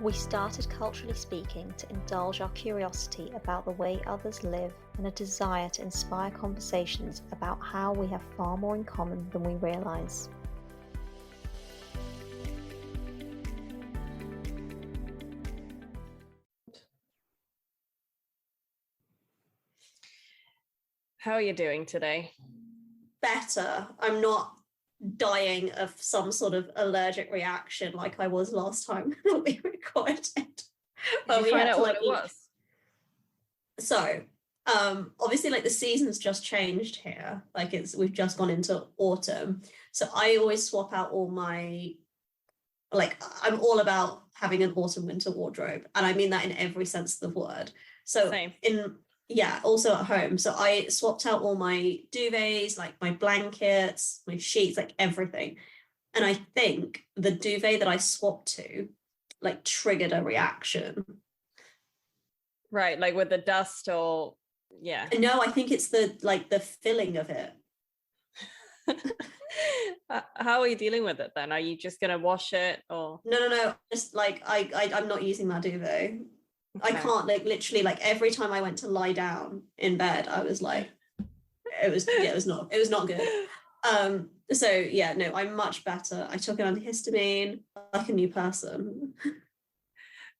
We started Culturally Speaking to indulge our curiosity about the way others live and a desire to inspire conversations about how we have far more in common than we realise. How are you doing today? Better. I'm not dying of some sort of allergic reaction like I was last time that we recorded. Did you find out what it was? So, obviously, like the season's just changed here. Like we've just gone into autumn. So I always swap out all my, like, I'm all about having an autumn winter wardrobe, and I mean that in every sense of the word. So Same. Also at home. So I swapped out all my duvets, like my blankets, my sheets, like everything. And I think the duvet that I swapped to, like, triggered a reaction. Right, like with the dust or, yeah. No, I think it's the filling of it. How are you dealing with it then? Are you just going to wash it or? No. Just like, I'm not using that duvet. Okay. I can't, like, literally, like every time I went to lie down in bed, I was like, it was not good. So yeah, no, I'm much better. I took an antihistamine like a new person.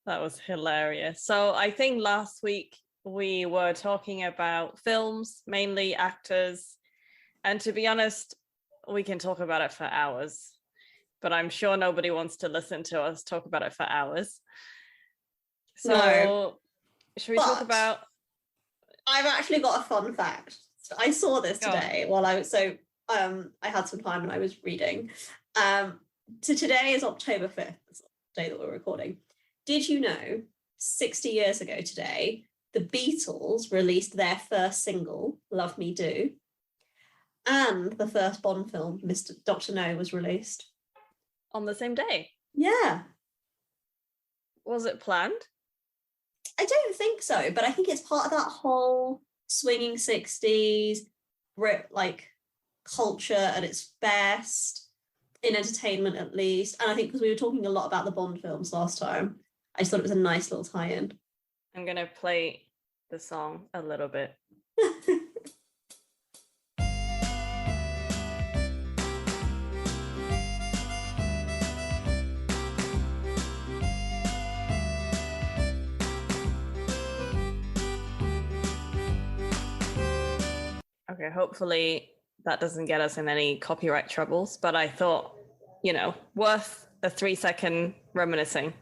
That was hilarious. So I think last week we were talking about films, mainly actors. And to be honest, we can talk about it for hours, but I'm sure nobody wants to listen to us talk about it for hours. So no, should we talk about... I've actually got a fun fact. I saw this today while I was, I had some time and I was reading. So today is October 5th, the day that we're recording. Did you know 60 years ago today, the Beatles released their first single, Love Me Do, and the first Bond film, Dr. No, was released? On the same day? Yeah. Was it planned? I don't think so, but I think it's part of that whole swinging 60s, like, culture at its best, in entertainment at least. And I think because we were talking a lot about the Bond films last time, I just thought it was a nice little tie-in. I'm going to play the song a little bit. Okay, hopefully that doesn't get us in any copyright troubles, but I thought, worth a 3-second reminiscing.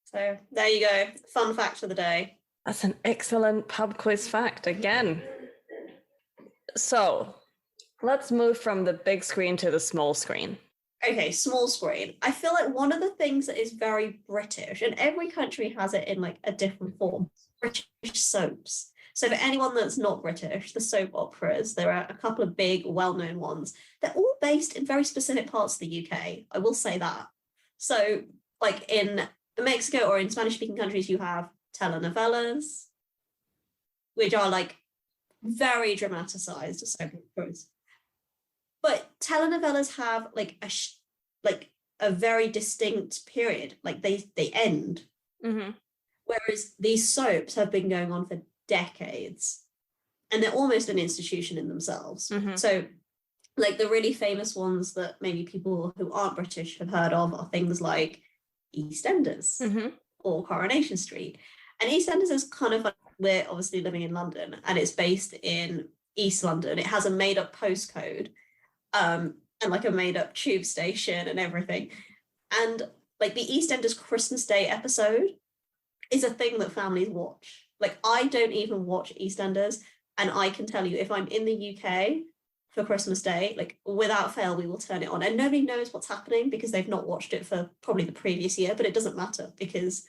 So there you go. Fun fact of the day. That's an excellent pub quiz fact again. So let's move from the big screen to the small screen. Okay, small screen. I feel like one of the things that is very British, and every country has it in like a different form, British soaps. So for anyone that's not British, the soap operas, there are a couple of big, well-known ones. They're all based in very specific parts of the UK. I will say that. So like in Mexico or in Spanish-speaking countries, you have telenovelas, which are like very dramatized soap operas. But telenovelas have like a very distinct period. Like they end. Mm-hmm. Whereas these soaps have been going on for decades, and they're almost an institution in themselves. Mm-hmm. So like the really famous ones that maybe people who aren't British have heard of are things like EastEnders mm-hmm. or Coronation Street. And EastEnders is kind of like, we're obviously living in London and it's based in East London. It has a made-up postcode and like a made-up tube station and everything. And like the EastEnders Christmas Day episode is a thing that families watch. Like, I don't even watch EastEnders, and I can tell you, if I'm in the UK for Christmas Day, like, without fail, we will turn it on. And nobody knows what's happening because they've not watched it for probably the previous year, but it doesn't matter because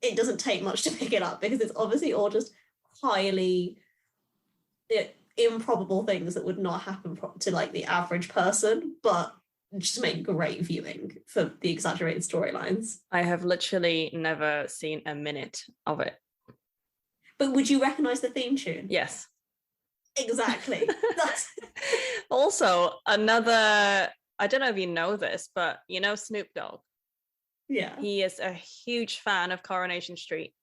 it doesn't take much to pick it up because it's obviously all just highly improbable things that would not happen to, like, the average person, but just make great viewing for the exaggerated storylines. I have literally never seen a minute of it. But would you recognize the theme tune? Yes. Exactly. That's also another, I don't know if you know this, but you know Snoop Dogg? Yeah. He is a huge fan of Coronation Street.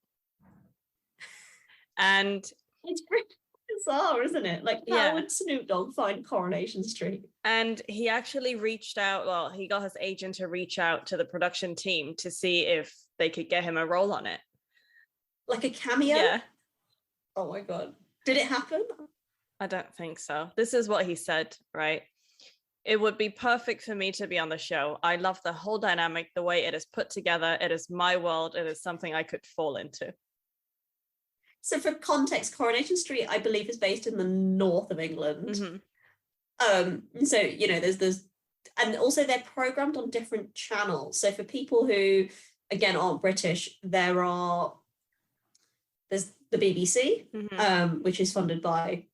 And it's pretty bizarre, isn't it? Like, how Yeah. would Snoop Dogg find Coronation Street? And he actually reached out, well, he got his agent to reach out to the production team to see if they could get him a role on it. Like a cameo? Yeah. Oh my God. Did it happen? I don't think so. This is what he said, right? It would be perfect for me to be on the show. I love the whole dynamic, the way it is put together. It is my world. It is something I could fall into. So for context, Coronation Street, I believe, is based in the north of England. Mm-hmm. So, you know, there's and also they're programmed on different channels. So for people who, again, aren't British, there's the BBC, Mm-hmm. which is funded by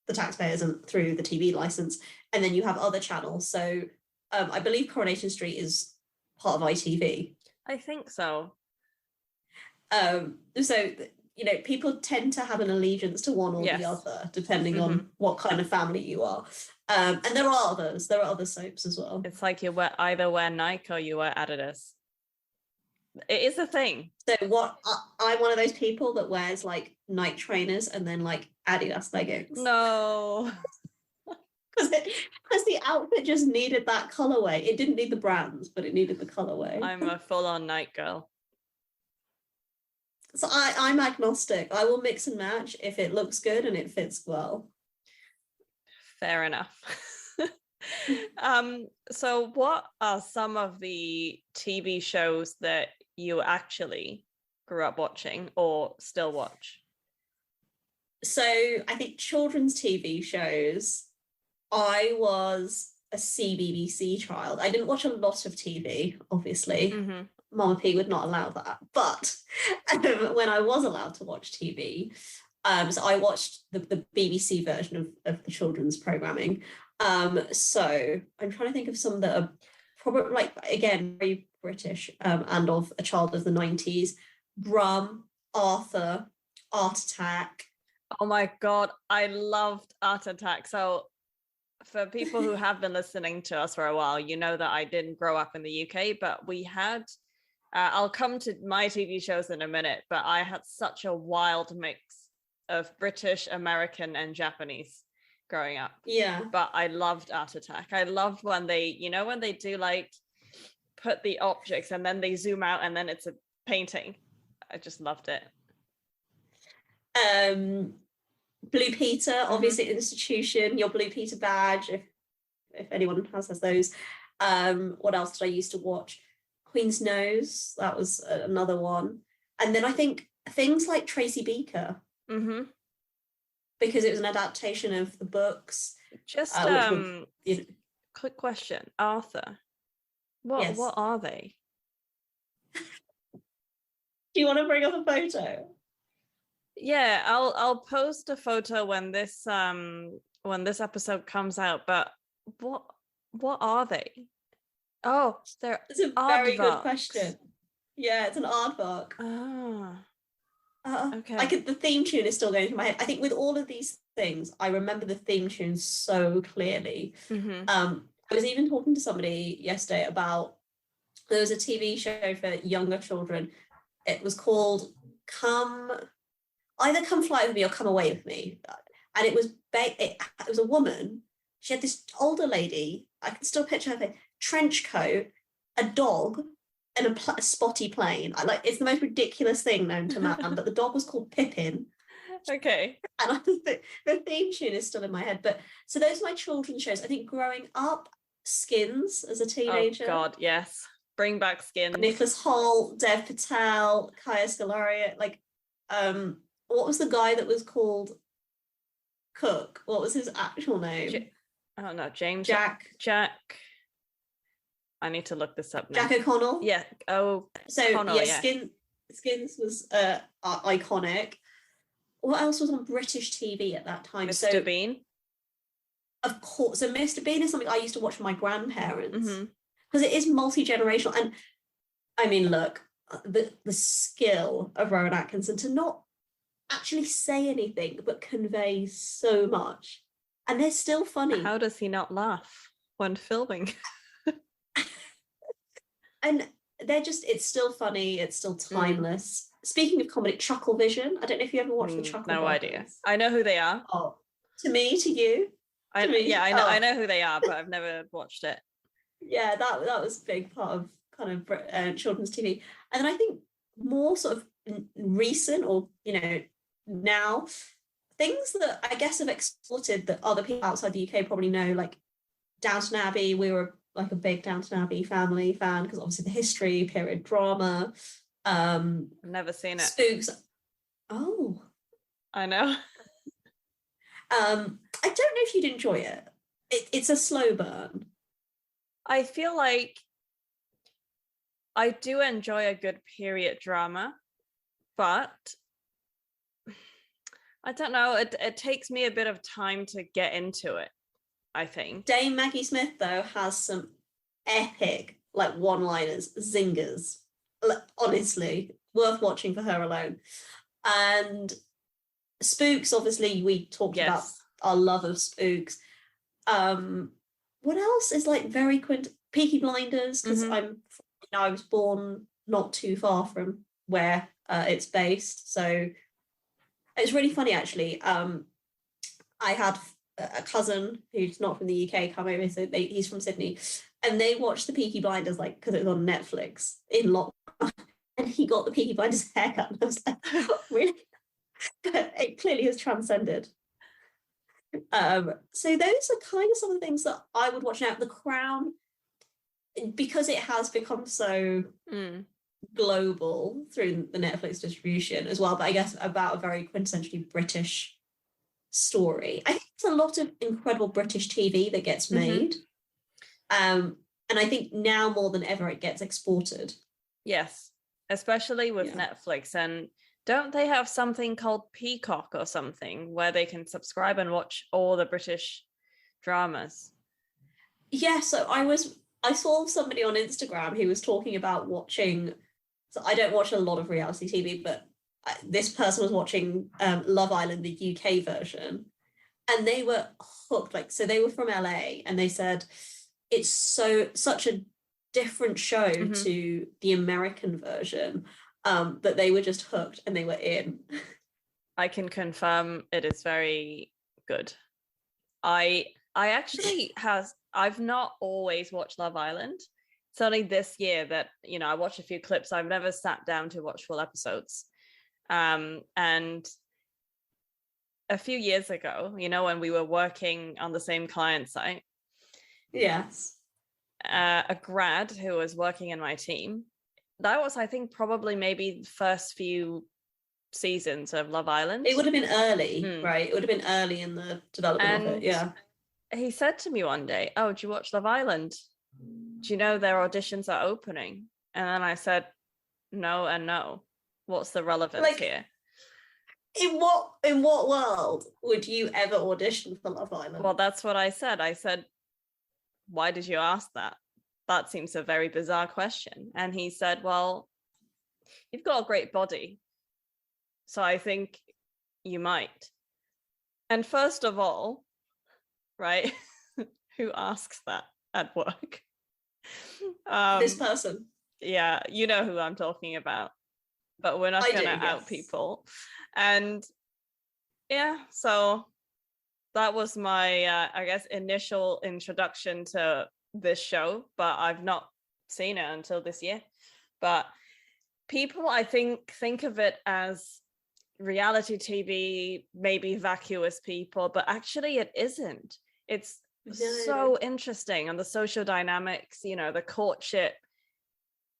the taxpayers and through the TV license. And then you have other channels. So I believe Coronation Street is part of ITV. I think so. So, you know, people tend to have an allegiance to one or Yes. the other, depending on what kind of family you are. And there are others. There are other soaps as well. It's like you either wear Nike or you wear Adidas. It is a thing. So what I'm one of those people that wears like Nike trainers and then like Adidas leggings. No. Because the outfit just needed that colorway. It didn't need the brands, but it needed the colorway. I'm a full-on Nike girl. So I'm agnostic. I will mix and match if it looks good and it fits well. Fair enough. So what are some of the TV shows that you actually grew up watching or still watch? So I think children's TV shows, I was a CBBC child. I didn't watch a lot of TV, obviously. Mm-hmm. Mama P would not allow that. But when I was allowed to watch TV, so I watched the BBC version of the children's programming. So I'm trying to think of some that are probably, like, again, very British and of a child of the 90s. Brum, Arthur, Art Attack. Oh my God, I loved Art Attack. So for people who have been listening to us for a while, you know that I didn't grow up in the UK, but we had, I'll come to my TV shows in a minute, but I had such a wild mix of British, American, and Japanese growing up. Yeah. But I loved Art Attack. I loved when they, you know, when they do like put the objects and then they zoom out and then it's a painting. I just loved it. Blue Peter, obviously institution, your Blue Peter badge, if anyone has those. What else did I used to watch? Queen's Nose, that was another one. And then I think things like Tracy Beaker, because it was an adaptation of the books. Just quick question, Arthur. What are they? Do you want to bring up a photo? Yeah, I'll post a photo when this episode comes out. But what are they? Oh, It's a very good question. Yeah, it's an aardvark. Okay. The theme tune is still going through my head. I think with all of these things, I remember the theme tune so clearly. I was even talking to somebody yesterday about, there was a TV show for younger children. It was called Either Come Fly With Me or Come Away With Me. And it was it was a woman. She had this older lady, I can still picture her face, trench coat, a dog, and a spotty plane. It's the most ridiculous thing known to man, but the dog was called Pippin. Okay. And the theme tune is still in my head. But so those are my children's shows. I think growing up, Skins as a teenager. Oh God, yes. Bring back Skins. Nicholas Hoult, Dev Patel, Kaya Scalaria. What was the guy that was called Cook? What was his actual name? James. Jack. I need to look this up now. Jack O'Connell. Yeah. Oh. So Connell, yeah. Skins was iconic. What else was on British TV at that time? Mr. Bean. Of course. So Mr. Bean is something I used to watch with my grandparents because it is multi-generational. And I mean, look, the skill of Rowan Atkinson to not actually say anything but convey so much, and they're still funny. How does he not laugh when filming? And it's still funny, it's still timeless. Speaking of comedy, Chuckle Vision. I don't know if you ever watched the Chuckle No idea. Brothers. I know who they are. Oh, to me, to you. To me. Yeah, I know who they are, but I've never watched it. Yeah, that was a big part of kind of children's TV. And then I think more sort of recent, or now, things that I guess have exported that other people outside the UK probably know, like Downton Abbey. We were like a big Downton Abbey family fan because obviously the history, period drama. I've never seen it. Spooks. Oh, I know. I don't know if you'd enjoy it. It's a slow burn. I feel like I do enjoy a good period drama, but I don't know. It takes me a bit of time to get into it, I think. Dame Maggie Smith, though, has some epic, like, one-liners, zingers. Honestly, worth watching for her alone. And Spooks, obviously, we talked about our love of Spooks. What else is like very Peaky Blinders, because I was born not too far from where it's based, so it's really funny actually. I had a cousin who's not from the UK come over, so he's from Sydney, and they watched the Peaky Blinders like because it was on Netflix in lockdown, and he got the Peaky Blinders haircut, and I was like, really? It clearly has transcended. So those are kind of some of the things that I would watch now. The Crown, because it has become so global through the Netflix distribution as well, but I guess about a very quintessentially British story. I think there's a lot of incredible British TV that gets made. And I think now more than ever it gets exported. Yes, especially with Netflix. And don't they have something called Peacock or something where they can subscribe and watch all the British dramas? Yeah, so I saw somebody on Instagram who was talking about watching, so I don't watch a lot of reality TV, but this person was watching Love Island, the UK version, and they were hooked. Like, so they were from LA, and they said it's such a different show to the American version, that they were just hooked and they were in. I can confirm it is very good. I actually I've not always watched Love Island. It's only this year that, I watched a few clips. I've never sat down to watch full episodes. And a few years ago, when we were working on the same client site. Yes. A grad who was working in my team, that was, I think, probably maybe the first few seasons of Love Island. It would have been early, right? It would have been early in the development of it, yeah. He said to me one day, "Oh, do you watch Love Island? Do you know their auditions are opening?" And then I said, "No and no. What's the relevance here?" In what world would you ever audition for Love Island? Well, that's what I said. I said, "Why did you ask that? That seems a very bizarre question." And he said, "Well, you've got a great body, so I think you might." And first of all, right, who asks that at work? This person. Yeah, you know who I'm talking about, but we're not going to out people. And yeah, so that was my, I guess, initial introduction to this show, but I've not seen it until this year. But people, I think of it as reality TV, maybe vacuous people, but actually it isn't. It's so interesting, and the social dynamics, the courtship.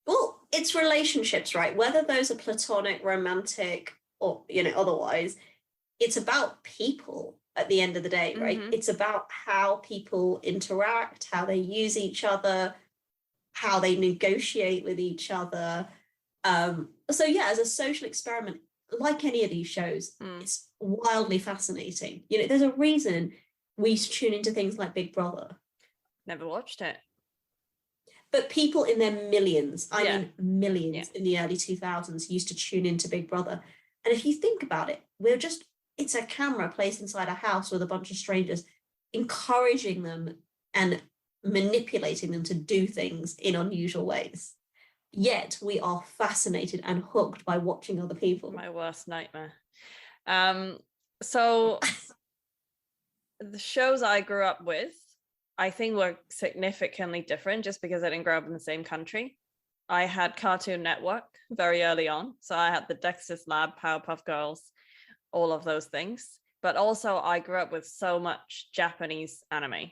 Well, it's relationships, right? Whether those are platonic, romantic, or otherwise, it's about people at the end of the day, right? It's about how people interact, how they use each other, how they negotiate with each other. So yeah, as a social experiment, like any of these shows, it's wildly fascinating. There's a reason we tune into things like Big Brother. Never watched it. But people in their millions, I mean millions, in the early 2000s used to tune into Big Brother. And if you think about it, it's a camera placed inside a house with a bunch of strangers, encouraging them and manipulating them to do things in unusual ways. yet we are fascinated and hooked by watching other people. My worst nightmare. So the shows I grew up with, I think were significantly different just because I didn't grow up in the same country. I had Cartoon Network very early on. So I had the Dexter's Lab, Powerpuff Girls, all of those things. But also I grew up with so much Japanese anime.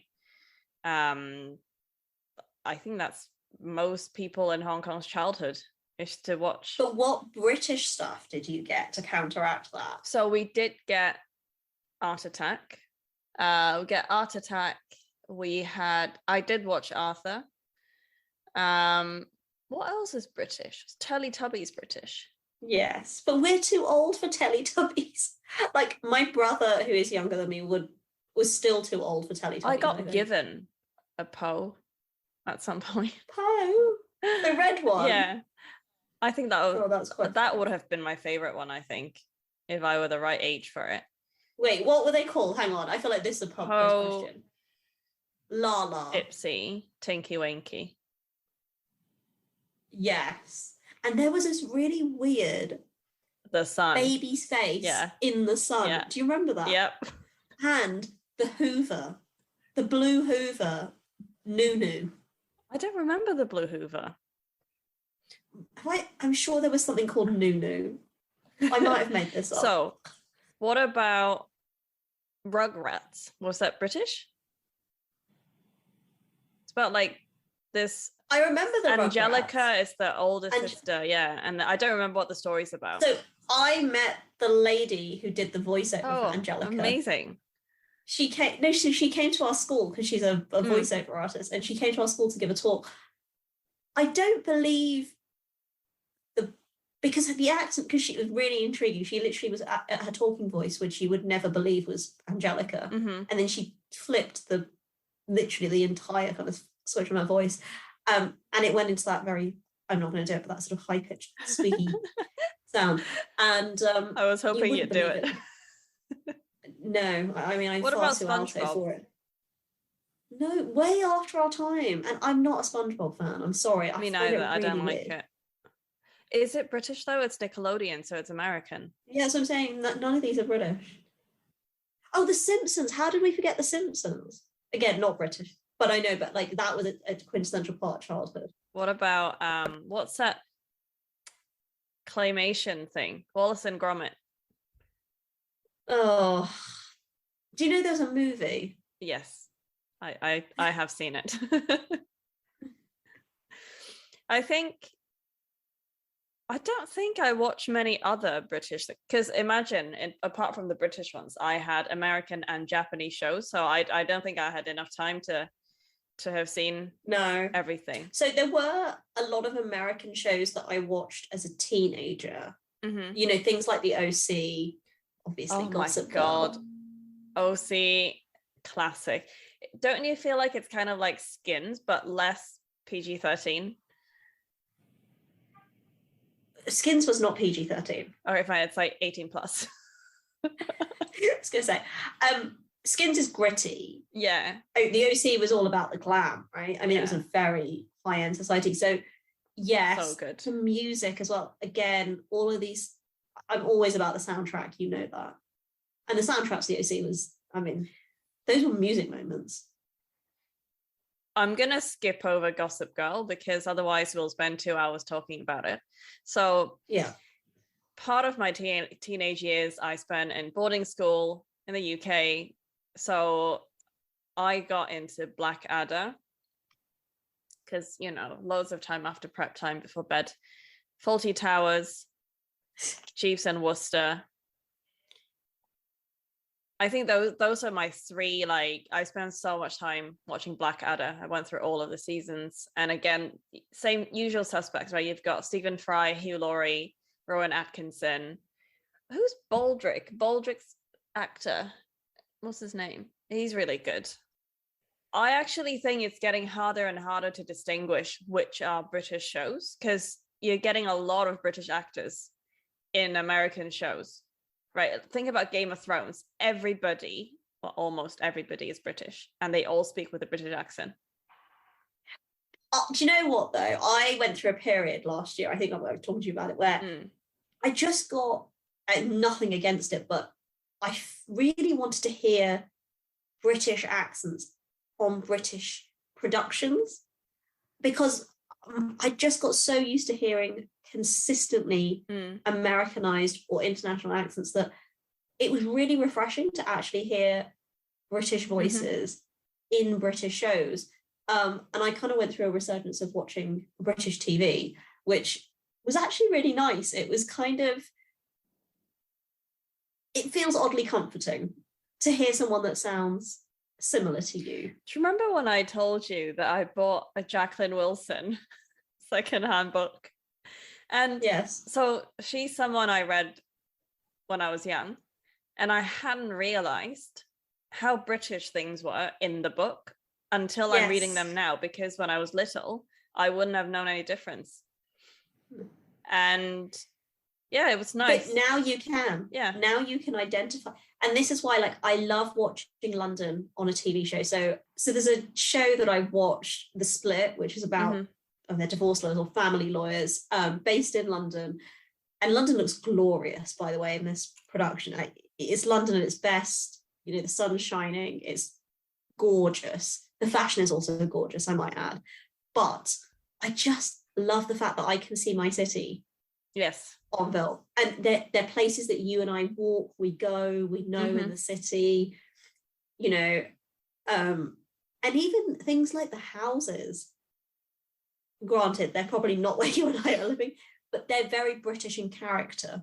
I think that's most people in Hong Kong's childhood is to watch. But what British stuff did you get to counteract that? So we did get Art Attack. We get Art Attack. I did watch Arthur. What else is British? Teletubbies British. Yes, but we're too old for Teletubbies. Like my brother, who is younger than me, was still too old for Teletubbies. I got given a Poe at some point. Poe, the red one. Yeah, I think that that would have been my favorite one. I think if I were the right age for it. Wait, what were they called? Hang on, I feel like this is a pub quiz question. Lala. Ipsy, Tinky Winky. Yes. And there was this really weird the sun baby's face in the sun. Yeah. Do you remember that? Yep. And the Hoover, the blue Hoover, Nunu. I don't remember the blue Hoover. I'm sure there was something called Nunu. I might have made this up. So, what about Rugrats? Was that British? It's about like this. I remember the Angelica Rugrats. Is the older sister, yeah, and I don't remember what the story's about. So I met the lady who did the voiceover for Angelica. Amazing. She came to our school because she's a voiceover artist, and she came to our school to give a talk. I don't believe because of the accent, because she was really intriguing. She literally was at her talking voice, which you would never believe was Angelica, and then she flipped literally the entire kind of switch on her voice. And it went into that very, I'm not going to do it, but that sort of high-pitched, squeaky sound. And I was hoping you'd do it. No, I mean, I'm what far about too alto SpongeBob? for it. No, way after our time. And I'm not a SpongeBob fan. I'm sorry. Me neither. Really I don't like it. Is it British though? It's Nickelodeon, so it's American. Yeah, so I'm saying that none of these are British. Oh, The Simpsons. How did we forget The Simpsons? Again, not British. But I know, but like that was a quintessential part of childhood. What about what's that claymation thing? Wallace and Gromit. Oh, do you know there's a movie? Yes, I have seen it. I don't think I watch many other British, because imagine, apart from the British ones, I had American and Japanese shows, so I don't think I had enough time to have seen everything. So there were a lot of American shows that I watched as a teenager. Mm-hmm. You know, things like the OC, obviously. Oh Gossip my God. Girl. OC, classic. Don't you feel like it's kind of like Skins, but less PG-13? Skins was not PG-13. Okay, fine, it's like 18 plus. I was going to say, Skins is gritty. Yeah. The OC was all about the glam, right? I mean, it was a very high-end society. So, yes, so good. The music as well. Again, all of these, I'm always about the soundtrack, you know that. And the soundtrack to the OC was, I mean, those were music moments. I'm going to skip over Gossip Girl because otherwise we'll spend 2 hours talking about it. So, yeah. Part of my teenage years I spent in boarding school in the UK. So I got into Blackadder because, you know, loads of time after prep time before bed. Faulty Towers, Jeeves and Wooster. I think those are my three. Like, I spent so much time watching Blackadder. I went through all of the seasons. And again, same usual suspects, right? You've got Stephen Fry, Hugh Laurie, Rowan Atkinson. Who's Baldrick? Baldrick's actor. What's his name? He's really good. I actually think it's getting harder and harder to distinguish which are British shows because you're getting a lot of British actors in American shows, right? Think about Game of Thrones. Everybody, well, almost everybody is British and they all speak with a British accent. Do you know what, though? I went through a period last year, I think I've talked to you about it, where I just got nothing against it, but I really wanted to hear British accents on British productions, because I just got so used to hearing consistently Americanized or international accents that it was really refreshing to actually hear British voices in British shows. And I kind of went through a resurgence of watching British TV, which was actually really nice. It was kind of, it feels oddly comforting to hear someone that sounds similar to you. Do you remember when I told you that I bought a Jacqueline Wilson secondhand book? And yes, so she's someone I read when I was young, and I hadn't realized how British things were in the book until I'm reading them now, because when I was little, I wouldn't have known any difference. And yeah, it was nice. But now you can. Yeah. Now you can identify. And this is why, like, I love watching London on a TV show. So there's a show that I watched, The Split, which is about their divorce lawyers or family lawyers, based in London. And London looks glorious, by the way, in this production. It's London at its best. You know, the sun's shining. It's gorgeous. The fashion is also gorgeous, I might add. But I just love the fact that I can see my city. Yes. On film. And they're places that you and I walk, we go, we know in the city, you know, and even things like the houses. Granted, they're probably not where you and I are living, but they're very British in character.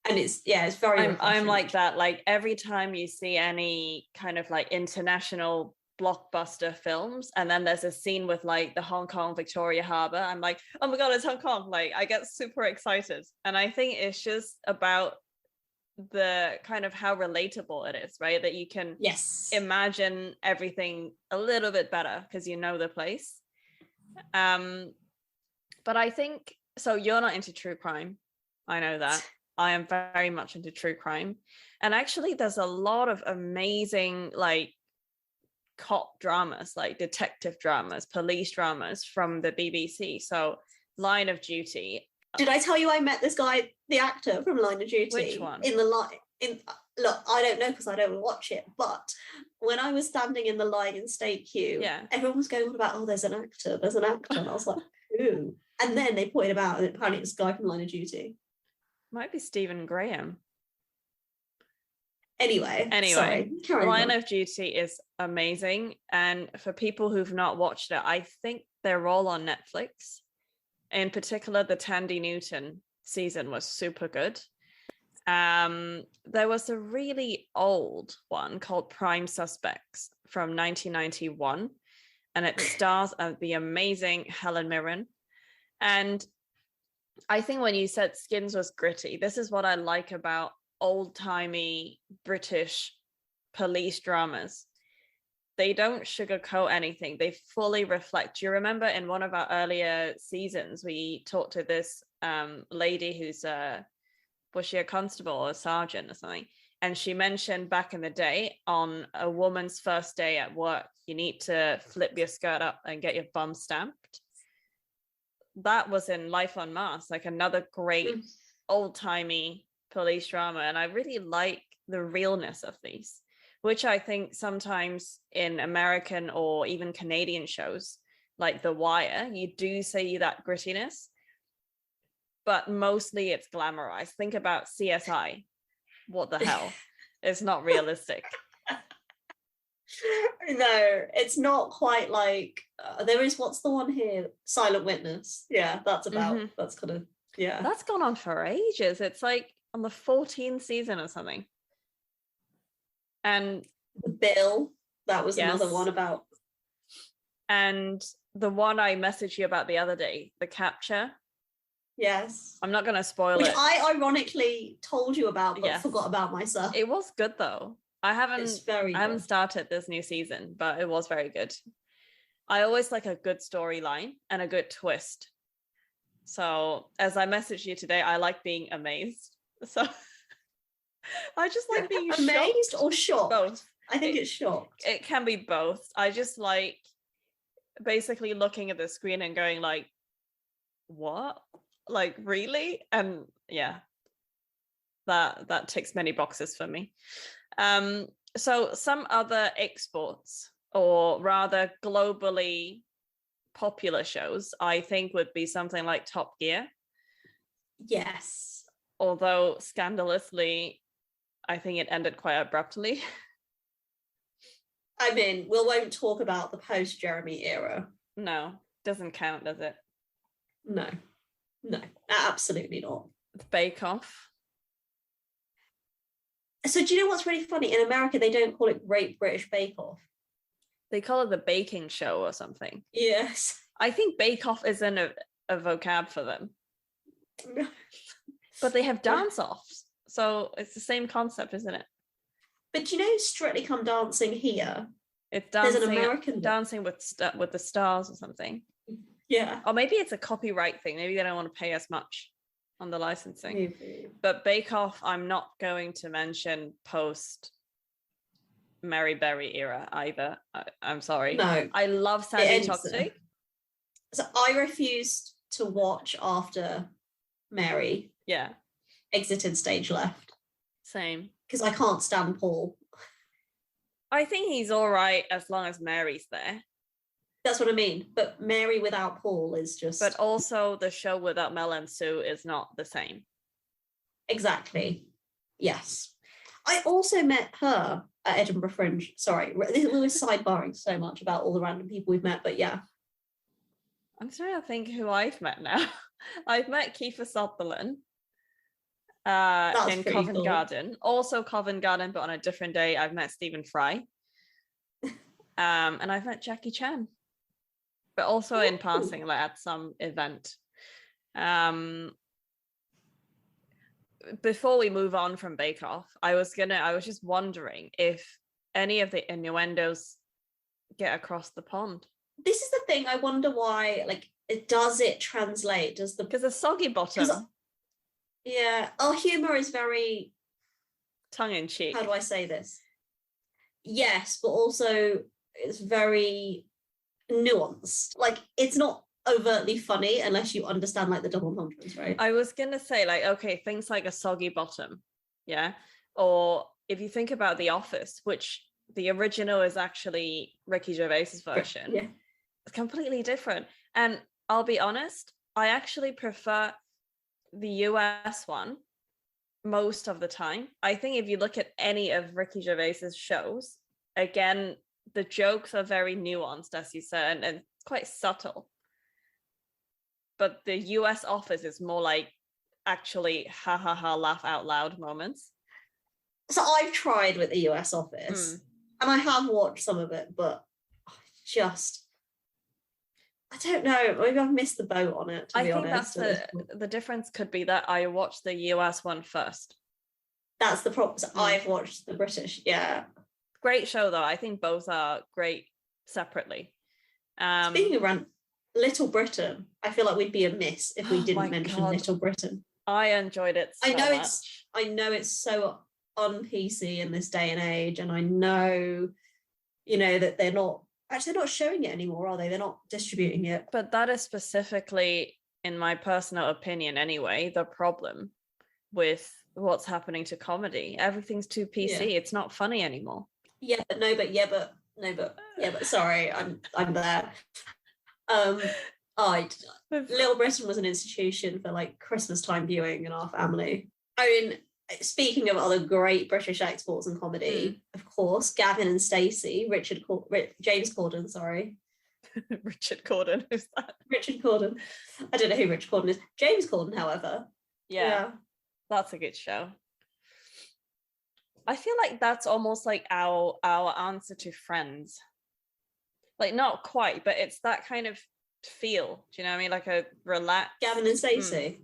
And it's very I'm like that. Like every time you see any kind of like international blockbuster films, and then there's a scene with like the Hong Kong Victoria Harbour, I'm like, oh my god, it's Hong Kong. Like I get super excited. And I think it's just about the kind of how relatable it is, right? That you can imagine everything a little bit better because you know the place. But I think, so you're not into true crime. I know that. I am very much into true crime. And actually there's a lot of amazing like cop dramas, like detective dramas, police dramas from the BBC. So Line of Duty. Did I tell you I met this guy, the actor from Line of Duty? Which one? Look, I don't know because I don't watch it, but when I was standing in the line in state queue, everyone was going on about, oh, there's an actor. And I was like, who? And then they pointed about, and apparently it's a guy from Line of Duty. Might be Stephen Graham. Anyway, sorry, Line of Duty is amazing. And for people who've not watched it, I think they're all on Netflix. In particular, the Tandy Newton season was super good. There was a really old one called Prime Suspects from 1991, and it stars the amazing Helen Mirren. And I think when you said Skins was gritty, this is what I like about old-timey British police dramas. They don't sugarcoat anything. They fully reflect. Do you remember in one of our earlier seasons, we talked to this lady who's was she a constable or a sergeant or something? And she mentioned back in the day, on a woman's first day at work, you need to flip your skirt up and get your bum stamped. That was in Life on Mars, like another great old-timey police drama. And I really like the realness of these, which I think sometimes in American or even Canadian shows like The Wire, you do see that grittiness, but mostly it's glamorized. Think about CSI. What the hell? It's not realistic. No, it's not quite like there is, what's the one here? Silent Witness. Yeah, that's about, that's kind of, yeah. That's gone on for ages. It's like on the 14th season or something. And The Bill, that was another one about. And the one I messaged you about the other day, The Capture. Yes. I'm not going to spoil Which it. I ironically told you about, but forgot about myself. It was good though. I haven't started this new season, but it was very good. I always like a good storyline and a good twist. So as I messaged you today, I like being amazed. So I just like being amazed shocked. or shocked. Both. I think it's shocked. It can be both. I just like basically looking at the screen and going like, what? Like, really? And yeah, that ticks many boxes for me. So some other exports, or rather globally popular shows, I think would be something like Top Gear. Yes. Although scandalously, I think it ended quite abruptly. I mean, we won't talk about the post-Jeremy era. No, doesn't count, does it? No, absolutely not. Bake Off. So do you know what's really funny? In America, they don't call it Great British Bake Off. They call it the baking show or something. Yes. I think Bake Off isn't a vocab for them. But they have dance-offs. So it's the same concept, isn't it? But you know Strictly Come Dancing here? It's There's dancing, an American dancing with the stars or something. Yeah. Or maybe it's a copyright thing. Maybe they don't want to pay as much on the licensing. Maybe. But Bake Off, I'm not going to mention post Mary Berry era either. I'm sorry. No. I love Sandy Toxic. So I refused to watch after Mary exited stage left. Same. Because I can't stand Paul. I think he's all right as long as Mary's there. That's what I mean. But Mary without Paul is just... But also the show without Mel and Sue is not the same. Exactly. Yes. I also met her at Edinburgh Fringe. Sorry, we were sidebarring so much about all the random people we've met, but yeah. I'm trying to think who I've met now. I've met Kiefer Sutherland in Covent Garden. Also Covent Garden, but on a different day, I've met Stephen Fry. And I've met Jackie Chan. But also in passing, like at some event. Before we move on from Bake Off, I was just wondering if any of the innuendos get across the pond. This is the thing. I wonder why. Like, does it translate? Because the soggy bottom? Yeah, our humor is very tongue in cheek. How do I say this? Yes, but also it's very nuanced. Like, it's not overtly funny unless you understand like the double entendres, right? I was gonna say, like, okay, things like a soggy bottom, yeah, or if you think about The Office, which the original is actually Ricky Gervais's version, it's completely different. And I'll be honest, I actually prefer the US one most of the time. I think if you look at any of Ricky Gervais's shows, again, the jokes are very nuanced, as you said, and it's quite subtle. But the US Office is more like actually ha ha ha laugh out loud moments. So I've tried with the US Office and I have watched some of it, but I don't know, maybe I've missed the boat on it, to be honest. I think that's the difference could be that I watched the US one first. That's the problem. So I've watched the British, Great show though. I think both are great separately. Speaking of Little Britain, I feel like we'd be amiss if we didn't mention Little Britain. I enjoyed it so much. I know it's so un-PC in this day and age, and I know, that they're not showing it anymore, are they? They're not distributing it. But that is specifically, in my personal opinion anyway, the problem with what's happening to comedy. Everything's too PC. Yeah. It's not funny anymore. Sorry, I'm there. Little Britain was an institution for like Christmas time viewing in our family. I mean, speaking of other great British exports and comedy, of course, Gavin and Stacey, James Corden, sorry. Richard Corden, who's that? Richard Corden. I don't know who Richard Corden is. James Corden, however. Yeah. That's a good show. I feel like that's almost like our answer to Friends. Like, not quite, but it's that kind of feel. Do you know what I mean? Like a relaxed... Gavin and Stacey.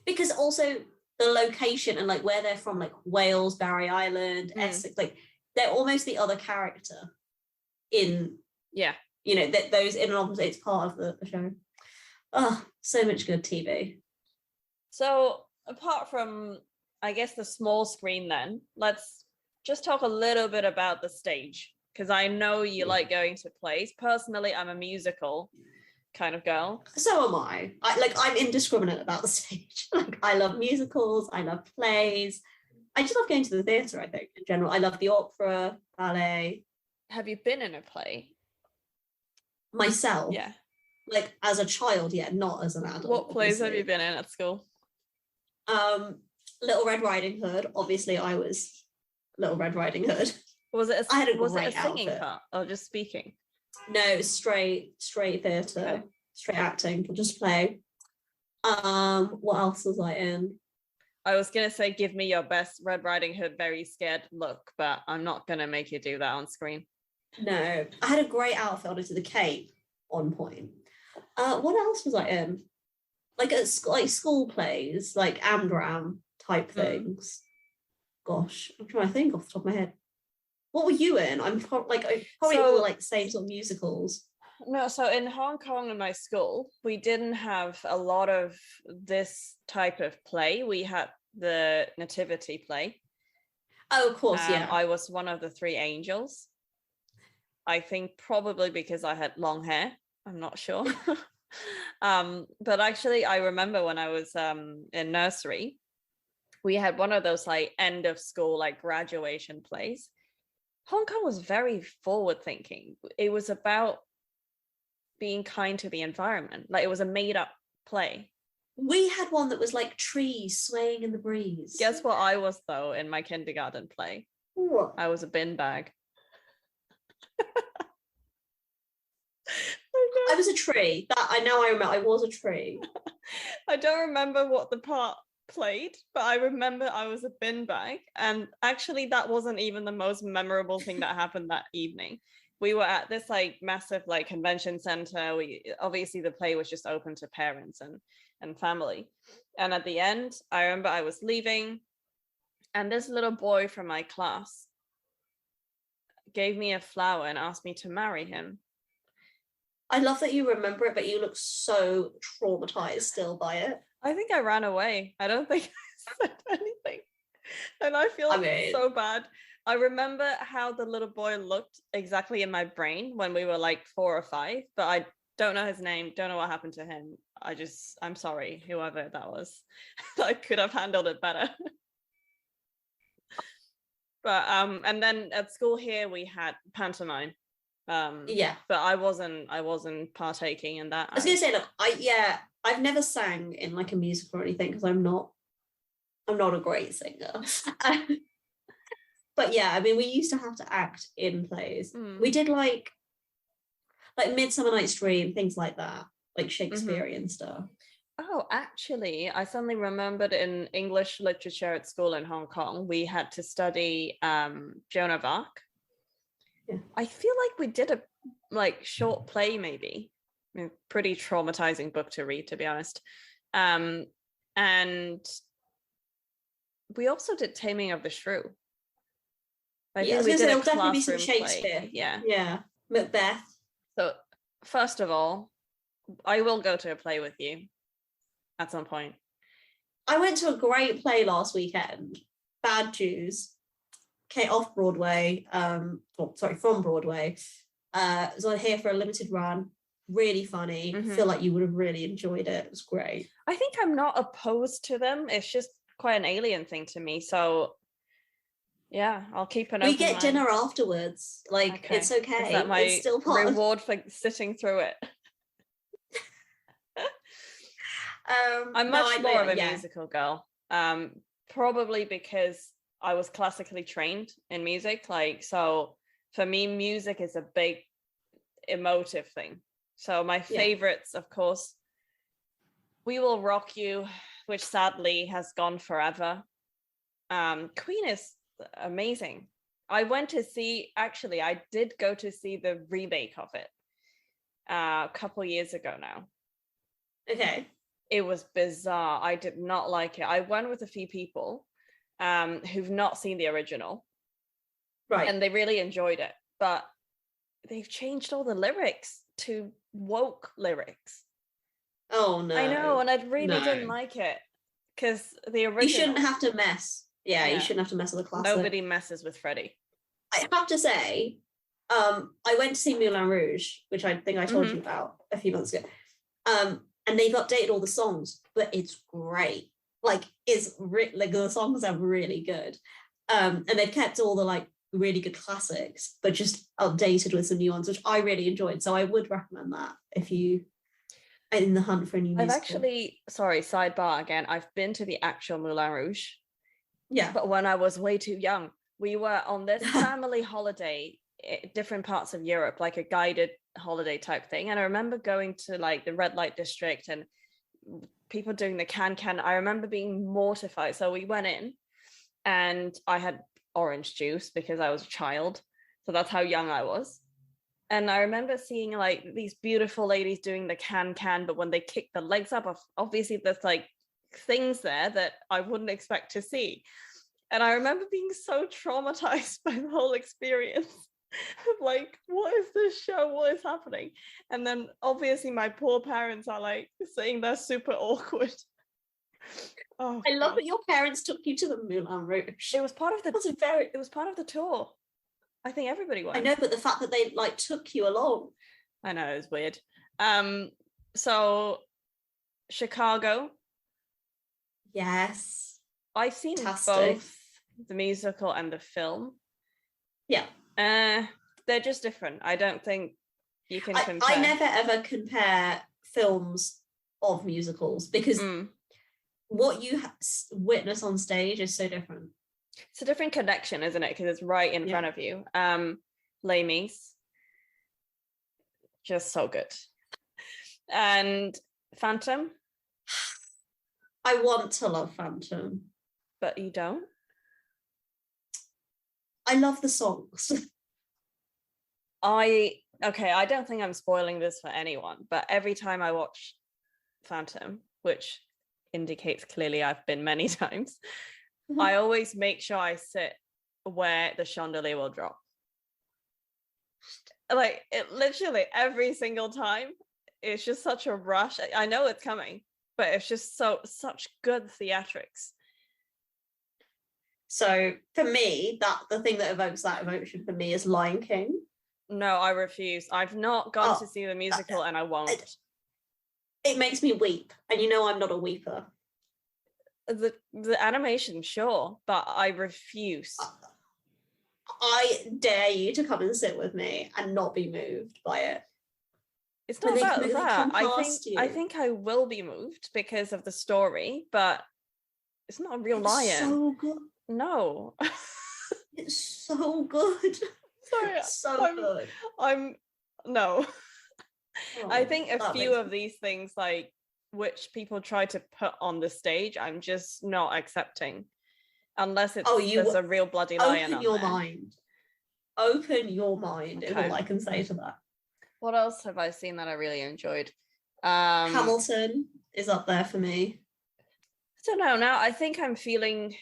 Because also the location and like where they're from, like Wales, Barry Island, Essex, like they're almost the other character in... Yeah. Those in and of it's part of the show. Oh, so much good TV. So apart from, I guess, the small screen then, let's just talk a little bit about the stage. Because I know you like going to plays. Personally, I'm a musical kind of girl. So am I. I'm indiscriminate about the stage. Like, I love musicals, I love plays. I just love going to the theatre, I think, in general. I love the opera, ballet. Have you been in a play? Myself? Yeah. Like, as a child, yeah, not as an adult. What plays have obviously. you been in at school? Little Red Riding Hood. Obviously, I was Little Red Riding Hood. Was it I had a was it a great singing outfit. part or just speaking? No, it was straight theatre, Okay. straight acting, just play. What else was I in? I was gonna say give me your best Red Riding Hood very scared look, but I'm not gonna make you do that on screen. No, I had a great outfit. I did the cape on point. What else was I in? Like at like school plays, like Amdram type things. Gosh, I'm trying to think off the top of my head. What were you in? I'm probably all like the same sort of musicals. No, so in Hong Kong in my school, we didn't have a lot of this type of play. We had the nativity play. Oh, of course, yeah. I was one of the 3 angels. I think probably because I had long hair. I'm not sure. But actually, I remember when I was in nursery, we had one of those like end of school, like graduation plays. Hong Kong was very forward thinking. It was about being kind to the environment. Like, it was a made up play. We had one that was like trees swaying in the breeze. Guess what I was though in my kindergarten play? What? I was a bin bag. I was a tree. That I remember. I was a tree. I don't remember what the part played, but I remember I was a bin bag. And actually, that wasn't even the most memorable thing that happened that evening. We were at this like massive like convention center. Obviously the play was just open to parents and family. And at the end, I remember I was leaving, and this little boy from my class gave me a flower and asked me to marry him. I love that you remember it, but you look so traumatized still by it. I think I ran away. I don't think I said anything. And I feel so bad. I remember how the little boy looked exactly in my brain when we were like 4 or 5, but I don't know his name, don't know what happened to him. I'm sorry, whoever that was. I could have handled it better. But and then at school here we had pantomime. Yeah, but I wasn't partaking in that. I was gonna say, look, I've never sang in like a musical or anything because I'm not a great singer. But yeah, I mean, we used to have to act in plays. We did like Midsummer Night's Dream, things like that, like Shakespearean stuff. Oh, actually, I suddenly remembered in English literature at school in Hong Kong, we had to study Joan of Arc. Yeah. I feel like we did a like short play, maybe. I mean, pretty traumatizing book to read, to be honest. And we also did Taming of the Shrew. I think we did there'll definitely be some Shakespeare. Play. Yeah. Yeah. Macbeth. So first of all, I will go to a play with you at some point. I went to a great play last weekend, Bad Jews. Okay, off Broadway. From Broadway. It was on here for a limited run. Really funny. Feel like you would have really enjoyed it. It was great. I think I'm not opposed to them. It's just quite an alien thing to me. So yeah, I'll keep an open We get mind. dinner afterwards. Like, okay. It's okay. Is that my it's still part reward for sitting through it? I'm much more of a musical girl. Probably because I was classically trained in music. Like, so for me, music is a big emotive thing. So my favorites, of course, We Will Rock You, which sadly has gone forever. Queen is amazing. I did go to see the remake of it a couple years ago now. Okay. It was bizarre. I did not like it. I went with a few people who've not seen the original. Right. And they really enjoyed it. But they've changed all the lyrics to woke lyrics. Oh, no. I know, and I really didn't like it. Because the original... You shouldn't have to mess. Yeah, you shouldn't have to mess with the classic. Nobody messes with Freddie. I have to say, I went to see Moulin Rouge, which I think I told you about a few months ago. And they've updated all the songs, but it's great. Like like the songs are really good. And they've kept all the like really good classics, but just updated with some new ones, which I really enjoyed. So I would recommend that if you are in the hunt for a new musical. I've actually, sorry, sidebar again, I've been to the actual Moulin Rouge. Yeah. But when I was way too young, we were on this family holiday in different parts of Europe, like a guided holiday type thing. And I remember going to like the red light district and people doing the can. I remember being mortified. So we went in and I had orange juice because I was a child. So that's how young I was. And I remember seeing like these beautiful ladies doing the can, but when they kick the legs up, obviously there's like things there that I wouldn't expect to see. And I remember being so traumatized by the whole experience. Like, what is this show? What is happening? And then obviously my poor parents are like saying they're super awkward. Oh, I love that your parents took you to the Moulin Rouge. It was part of the it was part of the tour. I think everybody went. I know, but the fact that they like took you along. I know, it was weird. So Chicago. Yes. I've seen Fantastic. Both the musical and the film. Yeah. They're just different. I don't think you can compare. I never ever compare films of musicals because what you witness on stage is so different. It's a different connection, isn't it? Because it's right in front of you. Les Mis, just so good. And Phantom. I want to love Phantom. But you don't? I love the songs. I don't think I'm spoiling this for anyone, but every time I watch Phantom, which indicates clearly I've been many times, I always make sure I sit where the chandelier will drop. Like, it literally every single time, it's just such a rush. I know it's coming, but it's just such good theatrics. So for me, the thing that evokes that emotion for me is Lion King. No, I refuse. I've not gone to see the musical and I won't. It makes me weep. And you know I'm not a weeper. The animation, sure, but I refuse. I dare you to come and sit with me and not be moved by it. It's not about that. I think I will be moved because of the story, but it's not a real lion. So good. No. It's so good. Sorry, good. No. Oh, I think a few of these things, like which people try to put on the stage, I'm just not accepting, unless there's a real bloody lion. Open your mind. Open your mind. Okay. Is all I can say to that. What else have I seen that I really enjoyed? Hamilton is up there for me. I don't know. Now I think I'm feeling,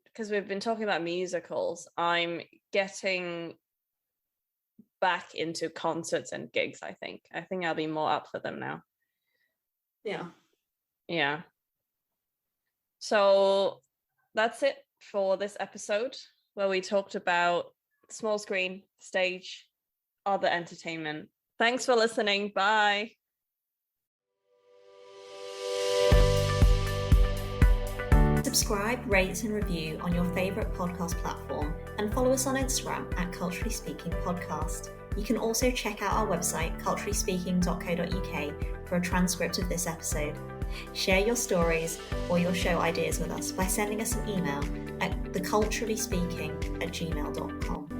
because we've been talking about musicals, I'm getting back into concerts and gigs. I think I'll be more up for them now. Yeah. So that's it for this episode, where we talked about small screen, stage, other entertainment. Thanks for listening. Bye. Subscribe, rate and review on your favourite podcast platform and follow us on Instagram at Culturally Speaking Podcast. You can also check out our website culturallyspeaking.co.uk for a transcript of this episode. Share your stories or your show ideas with us by sending us an email at theculturallyspeaking@gmail.com.